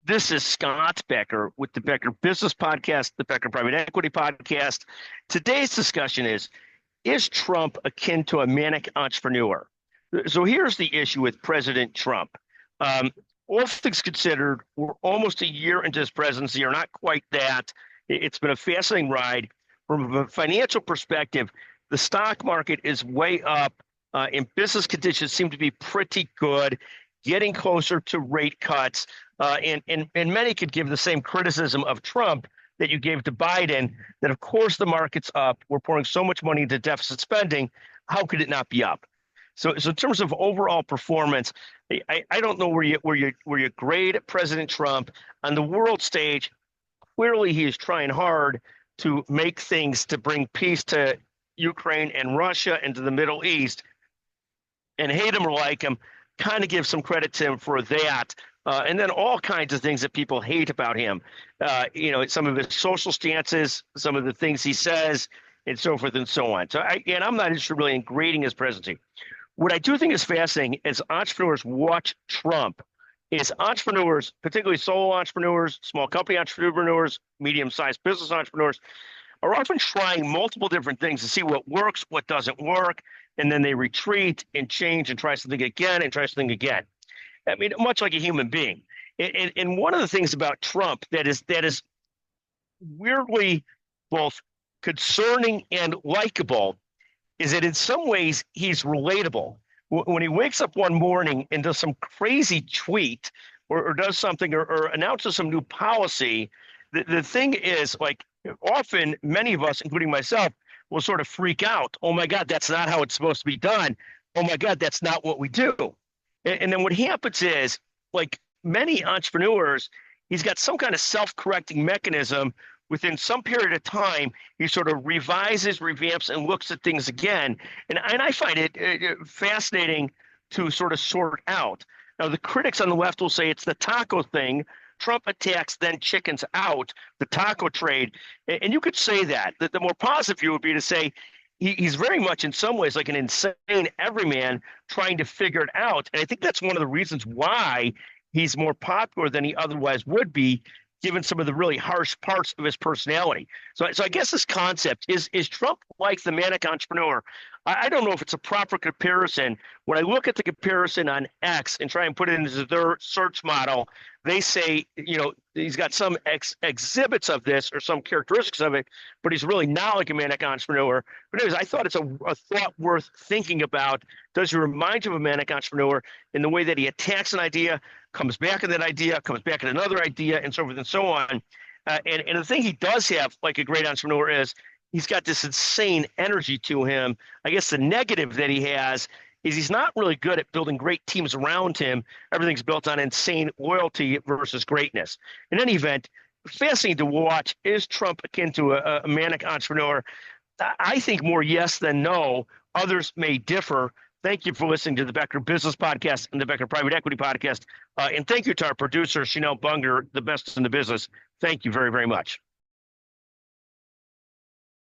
This is Scott Becker with the Becker Business Podcast, the Becker Private Equity Podcast. Today's discussion is Trump akin to a manic entrepreneur? So here's the issue with President Trump. All things considered, we're almost a year into his presidency, or not quite that. It's been a fascinating ride. From a financial perspective, the stock market is way up, and business conditions seem to be pretty good, getting closer to rate cuts. And many could give the same criticism of Trump that you gave to Biden, that of course the market's up. We're pouring so much money into deficit spending. How could it not be up? So in terms of overall performance, I don't know where you grade President Trump on the world stage. Clearly, he is trying hard to make things to bring peace to Ukraine and Russia and to the Middle East. And hate him or like him, kind of give some credit to him for that. And then all kinds of things that people hate about him. Some of his social stances, some of the things he says, and so forth and so on. So I'm not interested really in grading his presidency. What I do think is fascinating as entrepreneurs watch Trump is entrepreneurs, particularly solo entrepreneurs, small company entrepreneurs, medium-sized business entrepreneurs, are often trying multiple different things to see what works, what doesn't work, and then they retreat and change and try something again and try something again. I mean, much like a human being. And one of the things about Trump that is weirdly both concerning and likable is that in some ways he's relatable. When he wakes up one morning and does some crazy tweet or does something or announces some new policy, the thing is, like, often many of us, including myself, will sort of freak out. Oh my God, that's not how it's supposed to be done. Oh my God, that's not what we do. And then what happens is, like many entrepreneurs, he's got some kind of self-correcting mechanism. Within some period of time, he sort of revises, revamps, and looks at things again. And I find it fascinating to sort of sort out. Now, the critics on the left will say it's the taco thing. Trump attacks, then chickens out, the taco trade. And you could say that. The more positive view would be to say he's very much in some ways like an insane everyman trying to figure it out. And I think that's one of the reasons why he's more popular than he otherwise would be, given some of the really harsh parts of his personality. So I guess this concept is Trump like the manic entrepreneur? I don't know if it's a proper comparison. When I look at the comparison on X and try and put it into their search model, they say, he's got some exhibits of this or some characteristics of it, but he's really not like a manic entrepreneur. But anyways, I thought it's a thought worth thinking about. Does he remind you of a manic entrepreneur in the way that he attacks an idea, comes back in that idea, comes back in another idea, and so forth and so on. And the thing he does have, like a great entrepreneur, is he's got this insane energy to him. I guess the negative that he has is he's not really good at building great teams around him. Everything's built on insane loyalty versus greatness. In any event, fascinating to watch. Is Trump akin to a manic entrepreneur? I think more yes than no. Others may differ. Thank you for listening to the Becker Business Podcast and the Becker Private Equity Podcast. And thank you to our producer, Chanel Bunger, the best in the business. Thank you very, very much.